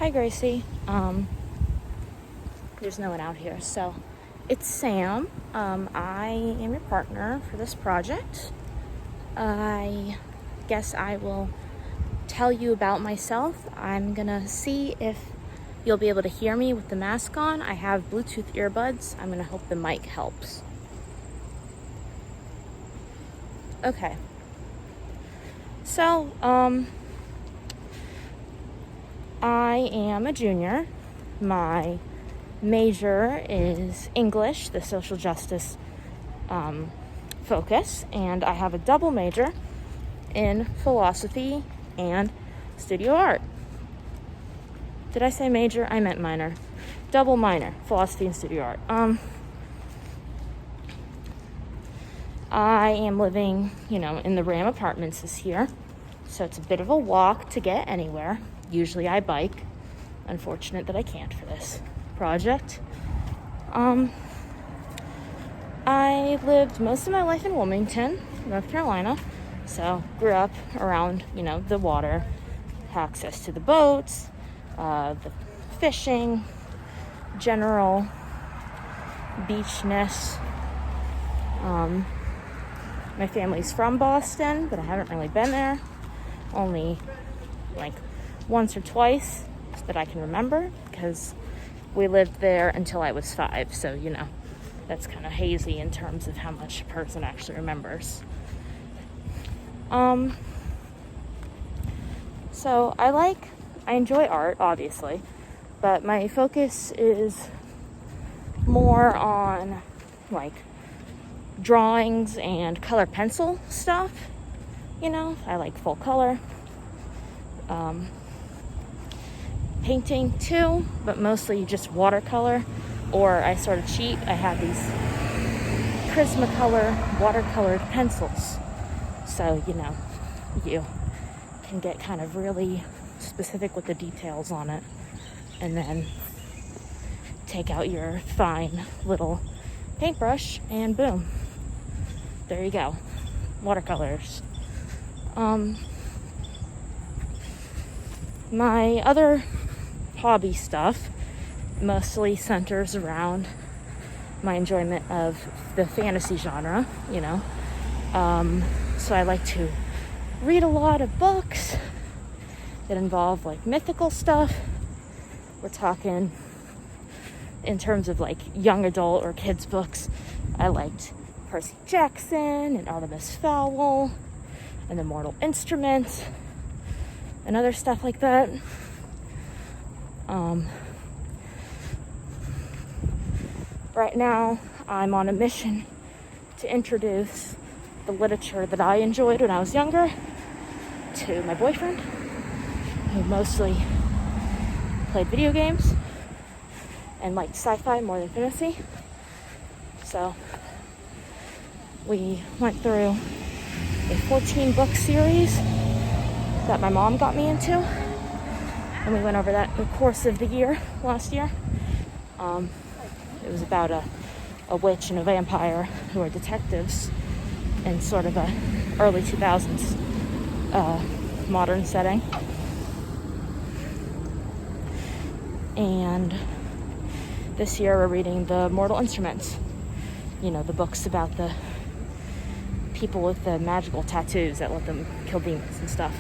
Hi, Gracie. There's no one out here, so it's Sam. I am your partner for this project. I guess I will tell you about myself. I'm gonna see if you'll be able to hear me with the mask on. I have Bluetooth earbuds. I'm gonna hope the mic helps. Okay. So, I am a junior. My major is English, the social justice focus, and I have a double major in philosophy and studio art. Did I say major? I meant minor. Double minor, philosophy and studio art. I am living, in the Ram Apartments this year, so it's a bit of a walk to get anywhere. Usually I bike. Unfortunate that I can't for this project. I lived most of my life in Wilmington, North Carolina, so grew up around, the water, access to the boats, the fishing, general beachness. My family's from Boston, but I haven't really been there. Only once or twice that I can remember, because we lived there until I was 5. So, that's kind of hazy in terms of how much a person actually remembers. So I enjoy art, obviously, but my focus is more on drawings and color pencil stuff. I like full color. Painting too, but mostly just watercolor, or I sort of cheat. I have these Prismacolor watercolored pencils, so you can get kind of really specific with the details on it, and then take out your fine little paintbrush and boom, there you go, watercolors. My other hobby stuff mostly centers around my enjoyment of the fantasy genre, so I like to read a lot of books that involve mythical stuff. We're talking in terms of young adult or kids books. I liked Percy Jackson and Artemis Fowl and the Mortal Instruments and other stuff like that. Right now, I'm on a mission to introduce the literature that I enjoyed when I was younger to my boyfriend, who mostly played video games and liked sci-fi more than fantasy. So we went through a 14-book series that my mom got me into, and we went over that in the course of the year, last year. It was about a witch and a vampire who are detectives in sort of a early 2000s modern setting. And this year we're reading the Mortal Instruments, the books about the people with the magical tattoos that let them kill demons and stuff.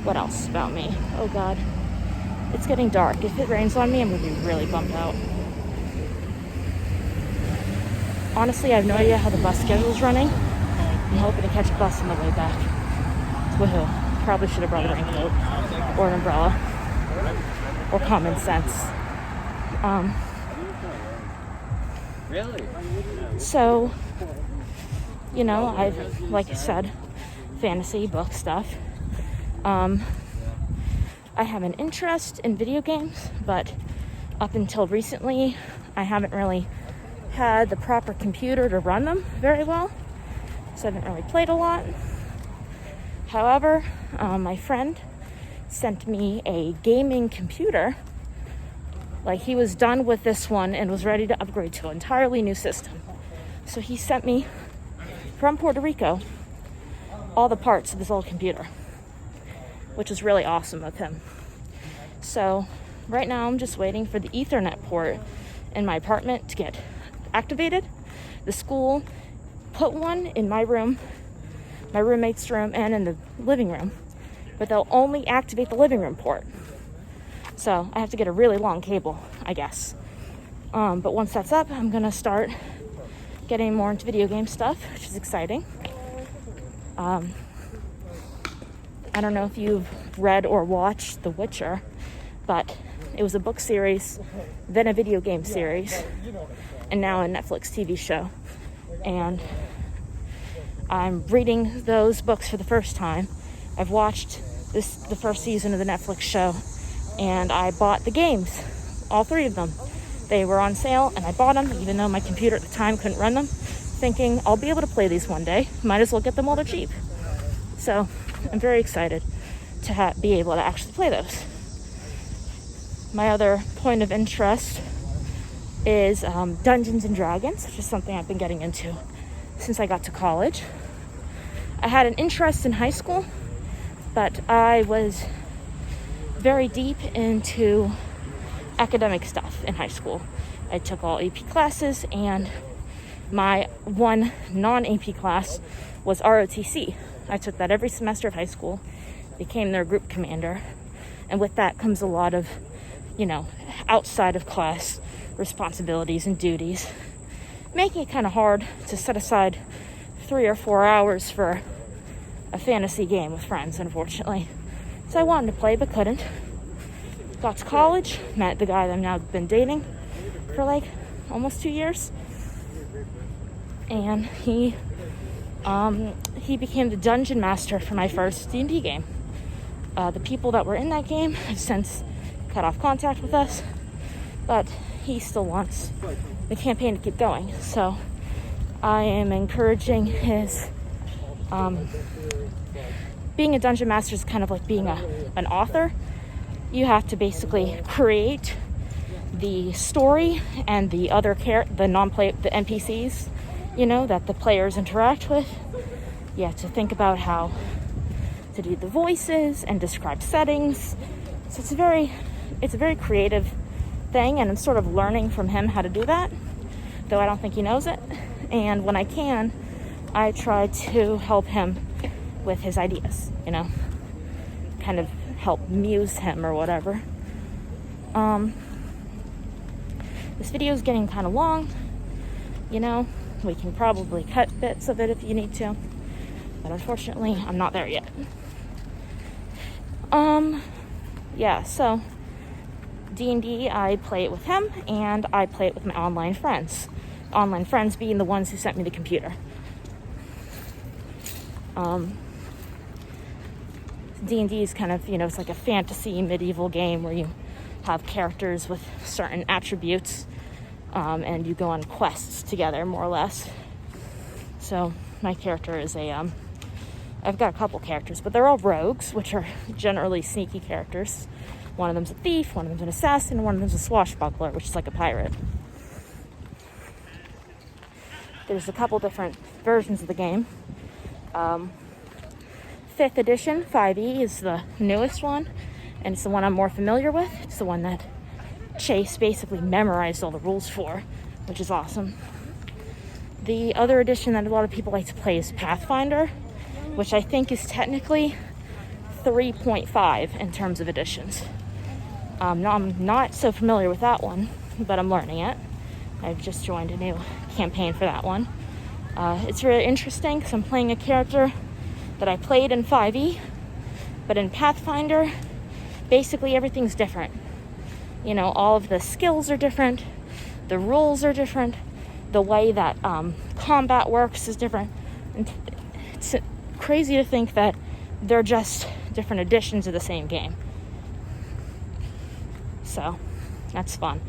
What else about me? Oh God, it's getting dark. If it rains on me, I'm gonna be really bummed out. Honestly, I have no idea how the bus schedule's running. I'm hoping to catch a bus on the way back. Woohoo. Probably should have brought a raincoat or an umbrella or common sense. Really? So, I've, like I said, fantasy book stuff. I have an interest in video games, but up until recently, I haven't really had the proper computer to run them very well, so I haven't really played a lot. However, my friend sent me a gaming computer. He was done with this one and was ready to upgrade to an entirely new system. So he sent me from Puerto Rico all the parts of this old computer. which is really awesome of him. So right now I'm just waiting for the Ethernet port in my apartment to get activated. The school put one in my room, my roommate's room, and in the living room, but they'll only activate the living room port. So I have to get a really long cable, I guess. But once that's up, I'm gonna start getting more into video game stuff, which is exciting. I don't know if you've read or watched The Witcher, but it was a book series, then a video game series, and now a Netflix TV show. And I'm reading those books for the first time. I've watched the first season of the Netflix show, and I bought the games, all 3 of them. They were on sale, and I bought them, even though my computer at the time couldn't run them, thinking I'll be able to play these one day. Might as well get them while they're cheap. So I'm very excited to be able to actually play those. My other point of interest is Dungeons and Dragons, which is something I've been getting into since I got to college. I had an interest in high school, but I was very deep into academic stuff in high school. I took all AP classes, and my one non-AP class was ROTC. I took that every semester of high school, became their group commander, and with that comes a lot of, outside of class responsibilities and duties, making it kind of hard to set aside 3 or 4 hours for a fantasy game with friends, unfortunately. So I wanted to play but couldn't. Got to college, met the guy that I've now been dating for like almost 2 years, and he became the dungeon master for my first D&D game. The people that were in that game have since cut off contact with us, but he still wants the campaign to keep going. So I am encouraging his being a dungeon master is kind of like being an author. You have to basically create the story and the other the NPCs, that the players interact with. You have to think about how to do the voices and describe settings. So it's a very creative thing, and I'm sort of learning from him how to do that, though I don't think he knows it. And when I can, I try to help him with his ideas, kind of help muse him or whatever. This video is getting kind of long, we can probably cut bits of it if you need to, but unfortunately I'm not there yet. So D&D, I play it with him, and I play it with my online friends. Online friends being the ones who sent me the computer. D&D is kind of, it's like a fantasy medieval game where you have characters with certain attributes, and you go on quests together, more or less. So my character is I've got a couple characters, but they're all rogues, which are generally sneaky characters. One of them's a thief, one of them's an assassin, one of them's a swashbuckler, which is like a pirate. There's a couple different versions of the game. 5th edition, 5e, is the newest one, and it's the one I'm more familiar with. It's the one that Chase basically memorized all the rules for, which is awesome. The other edition that a lot of people like to play is Pathfinder, which I think is technically 3.5 in terms of editions. I'm not so familiar with that one, but I'm learning it. I've just joined a new campaign for that one. It's really interesting because I'm playing a character that I played in 5e, but in Pathfinder, basically everything's different. All of the skills are different, the rules are different, the way that combat works is different. And it's crazy to think that they're just different editions of the same game. So that's fun.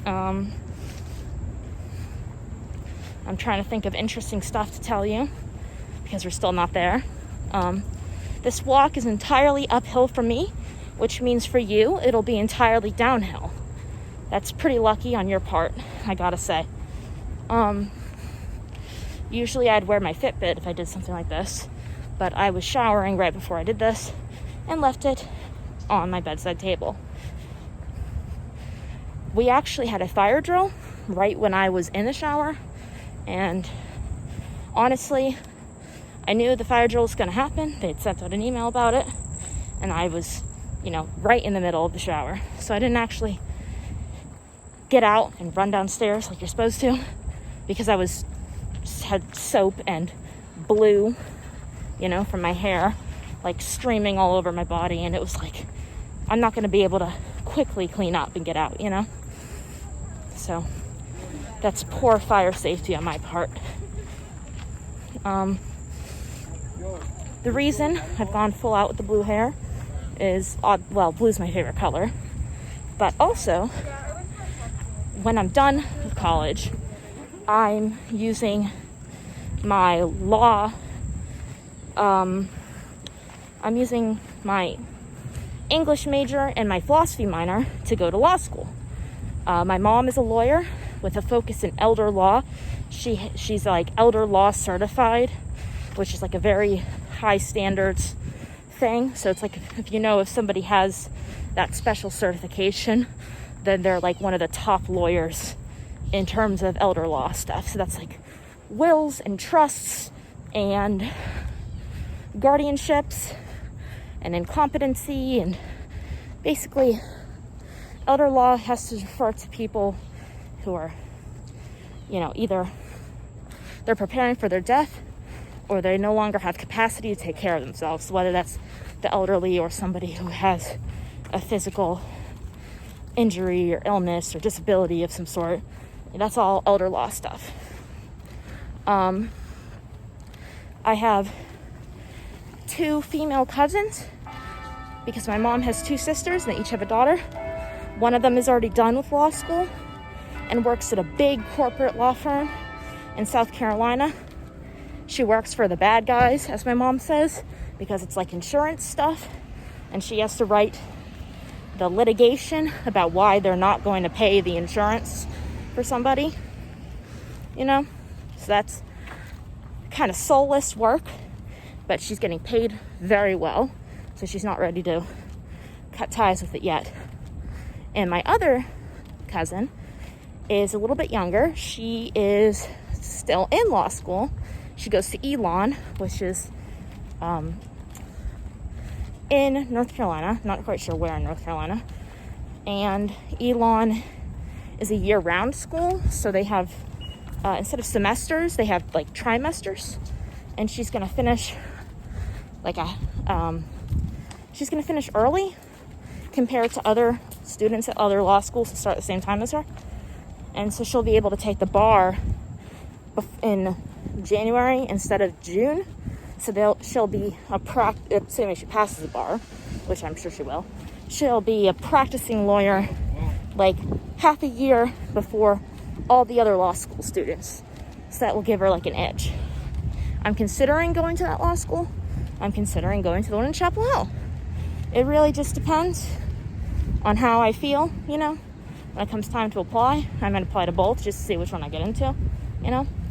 I'm trying to think of interesting stuff to tell you because we're still not there. This walk is entirely uphill for me, which means for you it'll be entirely downhill. That's pretty lucky on your part, I gotta say. Usually I'd wear my Fitbit if I did something like this, but I was showering right before I did this and left it on my bedside table. We actually had a fire drill right when I was in the shower, and honestly, I knew the fire drill was going to happen. They'd sent out an email about it, and I was, right in the middle of the shower. So I didn't actually get out and run downstairs like you're supposed to, because I had soap and blue, from my hair, like streaming all over my body, and it was like, I'm not going to be able to quickly clean up and get out, So that's poor fire safety on my part. The reason I've gone full out with the blue hair is, blue's my favorite color, but also when I'm done with college, I'm using my I'm using my English major and my philosophy minor to go to law school. My mom is a lawyer with a focus in elder law. She's like elder law certified, which is like a very high standards thing. So it's like, if somebody has that special certification, then they're like one of the top lawyers in terms of elder law stuff. So that's like wills and trusts and guardianships and incompetency, and basically elder law has to refer to people who are, either they're preparing for their death or they no longer have capacity to take care of themselves, whether that's the elderly or somebody who has a physical injury or illness or disability of some sort. That's all elder law stuff. I have 2 female cousins because my mom has 2 sisters and they each have a daughter. One of them is already done with law school and works at a big corporate law firm in South Carolina. She works for the bad guys, as my mom says, because it's like insurance stuff, and she has to write the litigation about why they're not going to pay the insurance for somebody, So that's kind of soulless work, but she's getting paid very well, so she's not ready to cut ties with it yet. And my other cousin is a little bit younger. She is still in law school. She goes to Elon, which is in North Carolina. Not quite sure where in North Carolina. And Elon is a year-round school, so they have, instead of semesters, they have like trimesters. And she's gonna finish she's gonna finish early compared to other students at other law schools who start at the same time as her. And so she'll be able to take the bar in January instead of June. So she'll be assuming she passes the bar, which I'm sure she will. She'll be a practicing lawyer like half a year before all the other law school students. So that will give her like an edge. I'm considering going to that law school. I'm considering going to the one in Chapel Hill. It really just depends on how I feel, When it comes time to apply, I might apply to both just to see which one I get into,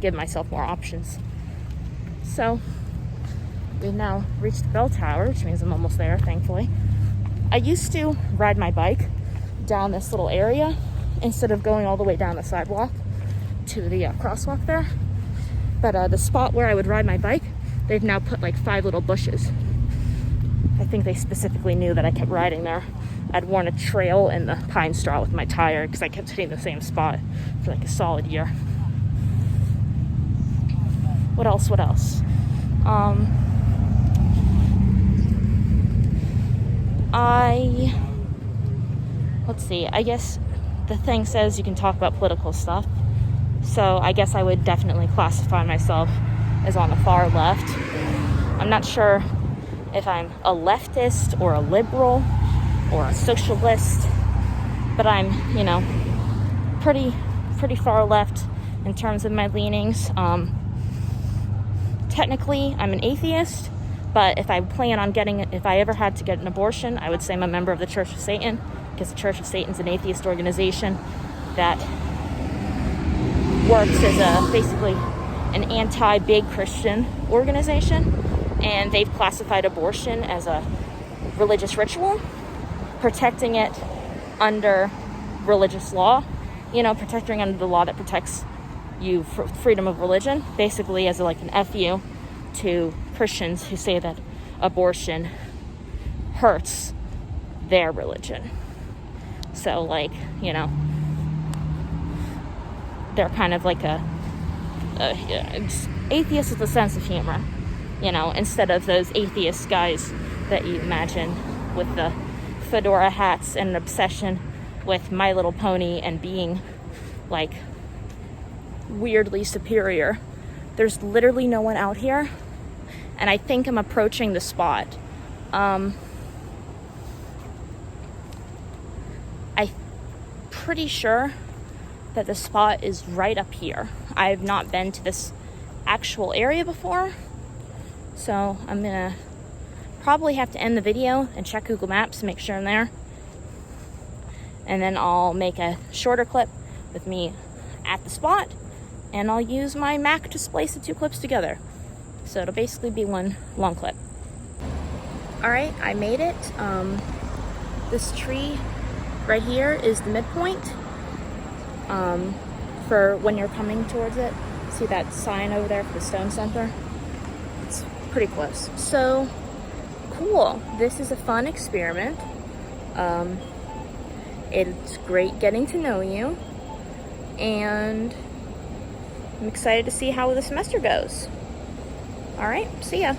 give myself more options. So we've now reached the bell tower, which means I'm almost there, thankfully. I used to ride my bike down this little area instead of going all the way down the sidewalk to the crosswalk there. But the spot where I would ride my bike, they've now put like 5 little bushes. I think they specifically knew that I kept riding there. I'd worn a trail in the pine straw with my tire because I kept hitting the same spot for like a solid year. What else? Let's see, I guess the thing says you can talk about political stuff. So I guess I would definitely classify myself as on the far left. I'm not sure if I'm a leftist or a liberal or a socialist, but I'm, pretty far left in terms of my leanings. Technically, I'm an atheist, but if I ever had to get an abortion, I would say I'm a member of the Church of Satan, because the Church of Satan's an atheist organization that works as basically an anti-big Christian organization, and they've classified abortion as a religious ritual, protecting it under religious law, protecting under the law that protects you for freedom of religion, basically as like an FU to Christians who say that abortion hurts their religion. So like, they're kind of like a atheist with a sense of humor, instead of those atheist guys that you imagine with the fedora hats and an obsession with My Little Pony and being like weirdly superior. There's literally no one out here, and I think I'm approaching the spot. I'm pretty sure that the spot is right up here. I've not been to this actual area before, so I'm gonna probably have to end the video and check Google Maps to make sure I'm there, and then I'll make a shorter clip with me at the spot, and I'll use my Mac to splice the two clips together, so it'll basically be one long clip. Alright, I made it. This tree right here is the midpoint for when you're coming towards it. See that sign over there for the Stone Center? It's pretty close. So cool. This is a fun experiment. It's great getting to know you, and I'm excited to see how the semester goes. All right, see ya.